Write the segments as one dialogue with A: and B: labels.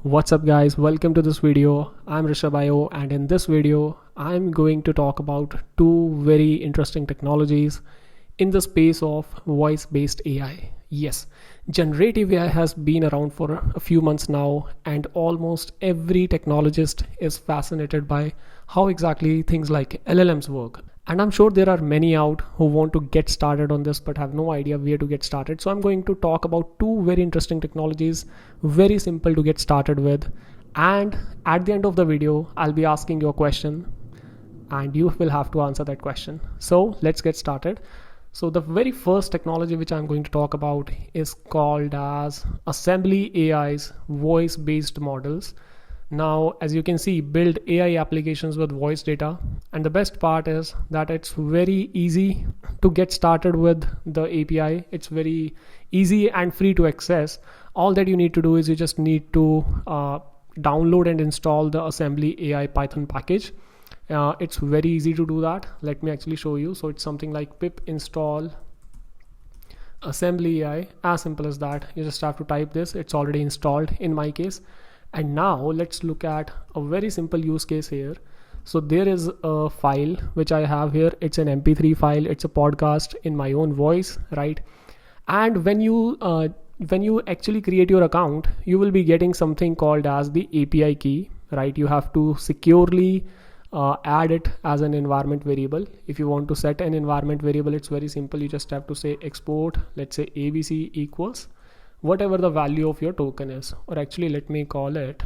A: What's up guys, welcome to this video. I'm Rishabh and in this video I'm going to talk about two very interesting technologies in the space of voice-based AI. Yes, generative AI has been around for a few months now and almost every technologist is fascinated by how exactly things like LLMs work. And I'm sure there are many out who want to get started on this but have no idea where to get started. So I'm going to talk about two very interesting technologies, very simple to get started with. And at the end of the video, I'll be asking you a question and you will have to answer that question. So let's get started. So the very first technology which I'm going to talk about is called as Assembly AI's voice-based models. Now, as you can see, build AI applications with voice data. And the best part is that it's very easy to get started with the API. It's very easy and free to access. All that you need to do is you just need to download and install the Assembly AI Python package. It's very easy to do that. Let me actually show you. So it's something like pip install Assembly AI, as simple as that. You just have to type this. It's already installed in my case. And now let's look at a very simple use case here. So there is a file which I have here. It's an MP3 file. It's a podcast in my own voice, right? And when you actually create your account, you will be getting something called as the API key, right? You have to securely add it as an environment variable. If you want to set an environment variable, it's very simple. You just have to say export, let's say ABC equals whatever the value of your token is, or actually let me call it,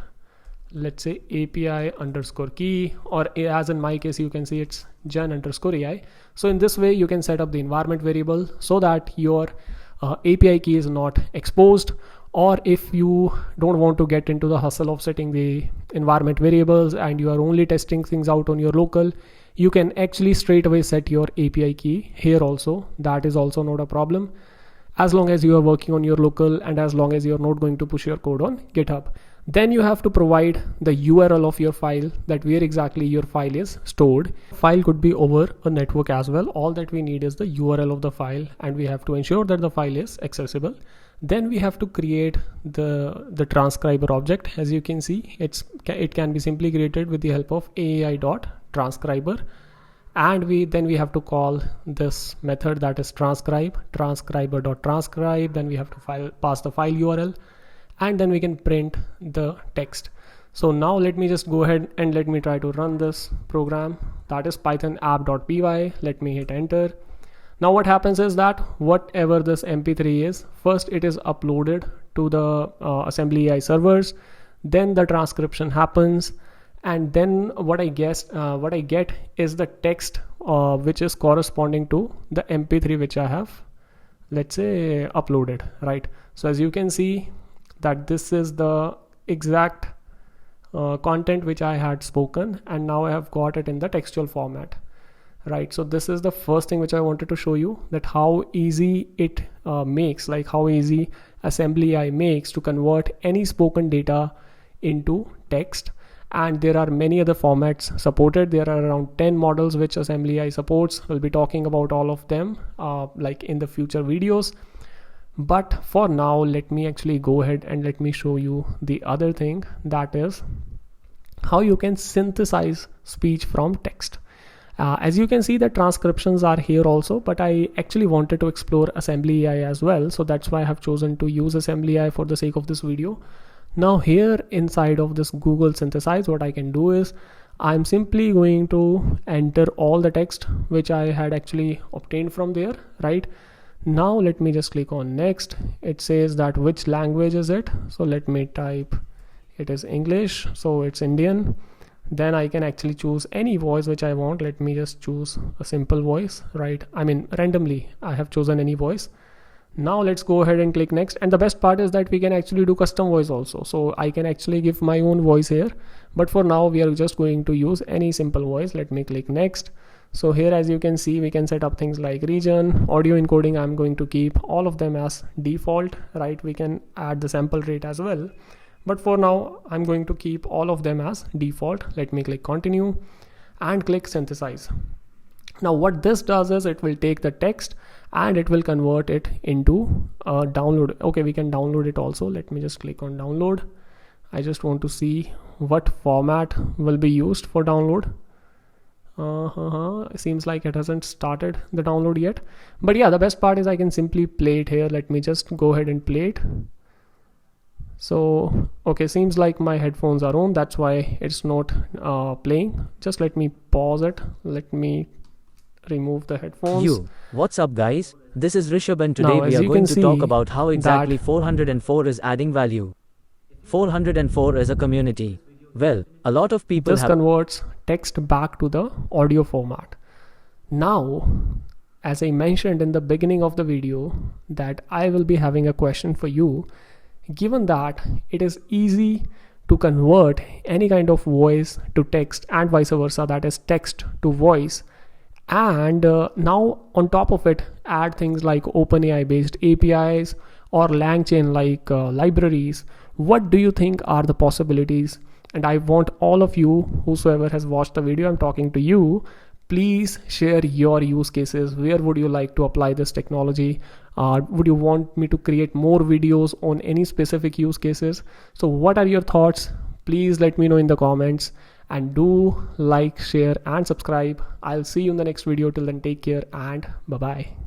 A: let's say API underscore key, or as in my case you can see it's gen underscore AI. So in this way you can set up the environment variable so that your API key is not exposed. Or if you don't want to get into the hustle of setting the environment variables and you are only testing things out on your local, you can actually straight away set your API key here also. That is also not a problem, as long as you are working on your local and as long as you're not going to push your code on GitHub. Then you have to provide the URL of your file, that where exactly your file is stored. File could be over a network as well. All that we need is the URL of the file and we have to ensure that the file is accessible. Then we have to create the transcriber object. As you can see, it can be simply created with the help of AI.transcriber. And then we have to call this method, that is transcriber.transcribe. Then we have to pass the file URL, and then we can print the text. So now let me just go ahead and let me try to run this program, that is python app.py. Let me hit enter. Now what happens is that whatever this MP3 is, first it is uploaded to the Assembly AI servers, then the transcription happens, and then what I get is the text which is corresponding to the MP3 which I have, let's say, uploaded, right? So as you can see that this is the exact content which I had spoken, and now I have got it in the textual format, right? So this is the first thing which I wanted to show you, that how easy it makes, like how easy Assembly AI makes to convert any spoken data into text. And there are many other formats supported. There are around 10 models which Assembly AI supports. We'll be talking about all of them like in the future videos. But for now, let me actually go ahead and let me show you the other thing, that is how you can synthesize speech from text. As you can see, the transcriptions are here also, but I actually wanted to explore Assembly AI as well. So that's why I have chosen to use Assembly AI for the sake of this video. Now here inside of this Google Synthesize, what I can do is I'm simply going to enter all the text which I had actually obtained from there, right? Now let me just click on next. It says that which language is it. So let me type, it is English, so it's Indian. Then I can actually choose any voice which I want. Let me just choose a simple voice, right? I mean, randomly I have chosen any voice. Now let's go ahead and click next. And the best part is that we can actually do custom voice also. So I can actually give my own voice here, but for now we are just going to use any simple voice. Let me click next. So here, as you can see, we can set up things like region, audio encoding. I'm going to keep all of them as default, right? We can add the sample rate as well, but for now I'm going to keep all of them as default. Let me click continue and click synthesize. Now what this does is it will take the text and it will convert it into a download. Okay, we can download it also. Let me just click on download. I just want to see what format will be used for download. It seems like it hasn't started the download yet, but yeah, the best part is I can simply play it here. Let me just go ahead and play it. So okay, seems like my headphones are on, that's why it's not playing. Just let me pause it. Let me remove the headphones.
B: What's up guys, this is Rishabh and today we are going to talk about how exactly 404 is adding value. 404 is a community. Well, a lot of people
A: this converts text back to the audio format. Now, as I mentioned in the beginning of the video, that I will be having a question for you. Given that it is easy to convert any kind of voice to text and vice versa, that is text to voice, and now on top of it add things like OpenAI based APIs or LangChain like libraries, what do you think are the possibilities? And I want all of you, whosoever has watched the video, I'm talking to you, please share your use cases. Where would you like to apply this technology? Would you want me to create more videos on any specific use cases? So what are your thoughts? Please let me know in the comments, and do like, share and subscribe. I'll see you in the next video. Till then, take care and bye bye.